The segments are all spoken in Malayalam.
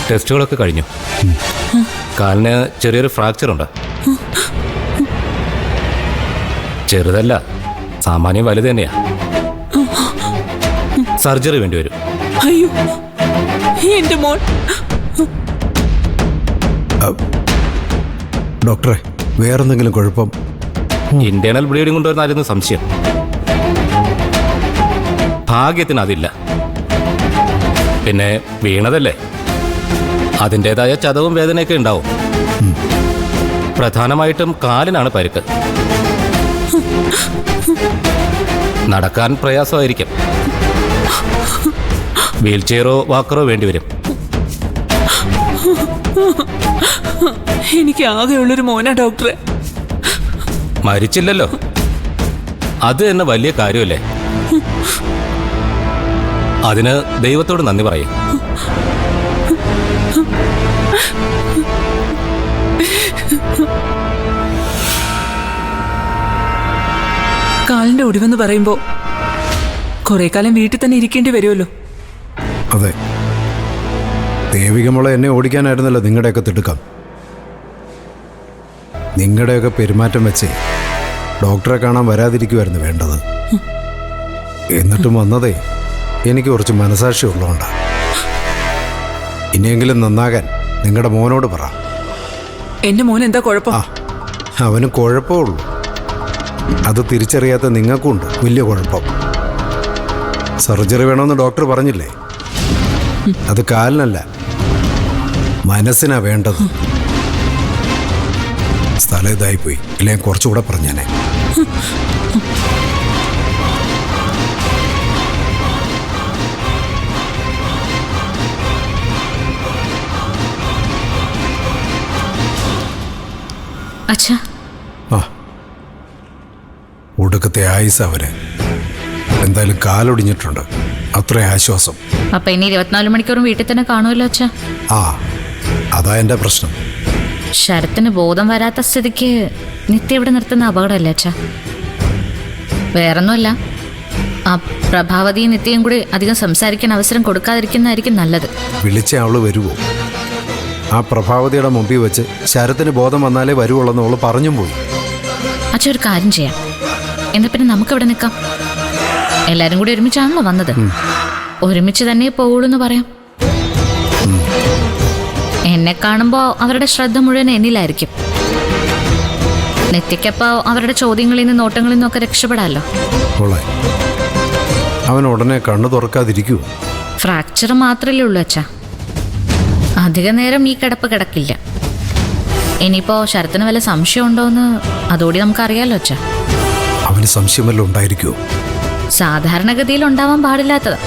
ടെസ്റ്റുകളൊക്കെ കഴിഞ്ഞു. കാലിന് ചെറിയൊരു ഫ്രാക്ചർ ഉണ്ട്. ചെറുതല്ല, സാമാന്യം വലുത് തന്നെയാ. സർജറി വേണ്ടിവരും. അയ്യോ, എന്റെ മോൻ. ഡോക്ടറെ, വേറെന്തെങ്കിലും കുഴപ്പം? ഇന്റേണൽ ബ്ലീഡിംഗ് കൊണ്ടുവരുന്നായിരുന്നു സംശയം. ഭാഗ്യത്തിന് അതില്ല. പിന്നെ വീണതല്ലേ, അതിൻ്റെതായ ചതവും വേദനയൊക്കെ ഉണ്ടാവും. പ്രധാനമായിട്ടും കാലിനാണ് പരിക്ക്. നടക്കാൻ പ്രയാസമായിരിക്കും. വീൽ ചെയറോ വാക്കറോ വേണ്ടിവരും. എനിക്ക് ആകെയുള്ളൊരു മോനാ ഡോക്ടറെ. മരിച്ചില്ലല്ലോ, അത് തന്നെ വലിയ കാര്യമല്ലേ. അതിന് ദൈവത്തോട് നന്ദി പറയും. കാലിന്റെ ഒടിവെന്ന് പറയുമ്പോ കുറെ കാലം വീട്ടിൽ തന്നെ ഇരിക്കേണ്ടി വരുമല്ലോ. അതെ, ദേവികമോളെ എന്നെ ഓടിക്കാനായിരുന്നല്ലോ നിങ്ങളുടെയൊക്കെ തിടുക്കം. നിങ്ങളുടെയൊക്കെ പെരുമാറ്റം വെച്ചേ ഡോക്ടറെ കാണാൻ വരാതിരിക്കുമായിരുന്നു വേണ്ടത്. എന്നിട്ടും വന്നതേ എനിക്ക് കുറച്ച് മനസാക്ഷി ഉള്ളതുകൊണ്ടാണ്. ഇനിയെങ്കിലും നന്നാകാൻ നിങ്ങളുടെ മോനോട് പറ. എന്റെ മോൻ എന്താ കുഴപ്പം? അവന് കുഴപ്പമുള്ളൂ. അത് തിരിച്ചറിയാത്ത നിങ്ങൾക്കുണ്ട് വലിയ കുഴപ്പം. സർജറി വേണമെന്ന് ഡോക്ടർ പറഞ്ഞില്ലേ? അത് കാലിനല്ല, മനസ്സിനാ വേണ്ടത്. സ്ഥലം ഇതായിപ്പോയി, ഇല്ലേ കുറച്ചുകൂടെ പറഞ്ഞേനെ. അച്ഛാ, ഒടുക്കത്തെ ആയുസ് അവര്. എന്തായാലും കാലൊടിഞ്ഞിട്ടുണ്ട്, അത്ര ആശ്വാസം. അപ്പൊ ഇനി 24 മണിക്കൂറും വീട്ടിൽ തന്നെ കാണുമല്ലോ അച്ഛാ. അതാ എന്റെ പ്രശ്നം. ശരത്തിന് ബോധം വരാത്ത സ്ഥിതിക്ക് നിത്യ ഇവിടെ നിർത്തുന്ന അപകടമല്ലേ അച്ഛാ? വേറൊന്നുമല്ല, ആ പ്രഭാവതിയും നിത്യയും കൂടി അധികം സംസാരിക്കാൻ അവസരം കൊടുക്കാതിരിക്കുന്നതായിരിക്കും നല്ലത്. വിളിച്ച അവള് വരുവോ? ആ പ്രഭാവതിയുടെ മുമ്പിൽ വെച്ച് ശരത്തിന് ബോധം വന്നാലേ വരുവുള്ളെന്ന് അവള് പറഞ്ഞും പോയി. അച്ഛ, ഒരു കാര്യം ചെയ്യാം. എന്നാ പിന്നെ നമുക്കിവിടെ നിൽക്കാം. എല്ലാരും കൂടി ഒരുമിച്ചാണല്ലോ വന്നത്. ഒരുമിച്ച് തന്നെ പോവുള്ളൂ എന്ന് പറയാം. എന്നെ കാണുമ്പോ അവരുടെ ശ്രദ്ധ മുഴുവൻ എന്നിലായിരിക്കും. നിത്യക്കപ്പോ അവരുടെ ചോദ്യങ്ങളിൽ നിന്ന് നോട്ടങ്ങളിൽ നിന്നൊക്കെ രക്ഷപ്പെടാമല്ലോ. അവൻ ഉടനെ കണ്ണു തുറക്കാതിരിക്കുവോ? ഫ്രാക്ചർ മാത്രമല്ലേ ഉള്ളൂ അച്ഛാ. അധിക നേരം ഈ കിടപ്പ് കിടക്കില്ല. ഇനിയിപ്പോ ശരത്തിന് വല്ല സംശയം ഉണ്ടോന്ന് അതോടെ നമുക്കറിയാലോ അച്ഛാ. അവന് സംശയം വല്ലതും ഉണ്ടായിരിക്കുമോ? സാധാരണഗതിയിൽ ഉണ്ടാവാൻ പാടില്ലാത്തത്.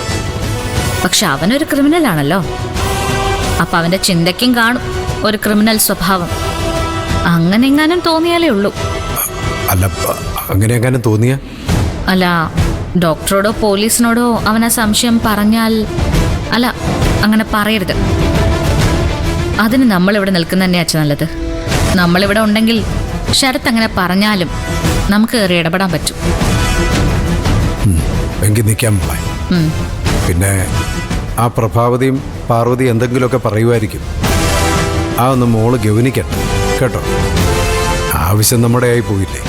പക്ഷെ അവനൊരു ക്രിമിനൽ ആണല്ലോ. അപ്പൊ അവന്റെ ചിന്തയ്ക്കും കാണും ഒരു ക്രിമിനൽ സ്വഭാവം. അങ്ങനെ എങ്ങാനും തോന്നിയാലേ ഉള്ളൂ. അല്ല, അങ്ങനെ എങ്ങാനും തോന്നിയ? അല്ല, ഡോക്ടറോടോ പോലീസിനോടോ അവനാ സംശയം പറഞ്ഞാൽ, അല്ല അങ്ങനെ പറയരുത്. അതിന് നമ്മളിവിടെ നിൽക്കുന്ന തന്നെ അച്ഛൻ നല്ലത്. നമ്മളിവിടെ ഉണ്ടെങ്കിൽ ശരത്ത് അങ്ങനെ പറഞ്ഞാലും നമുക്ക് കയറി ഇടപെടാൻ പറ്റും. എങ്കിൽ നിൽക്കാൻ പോളെ. പിന്നെ ആ പ്രഭാവതിയും പാർവതി എന്തെങ്കിലുമൊക്കെ പറയുമായിരിക്കും. ആ ഒന്ന് മോള് ഗവനിക്കട്ടെ കേട്ടോ. ആവശ്യം നമ്മുടെ ആയി പോയില്ലേ?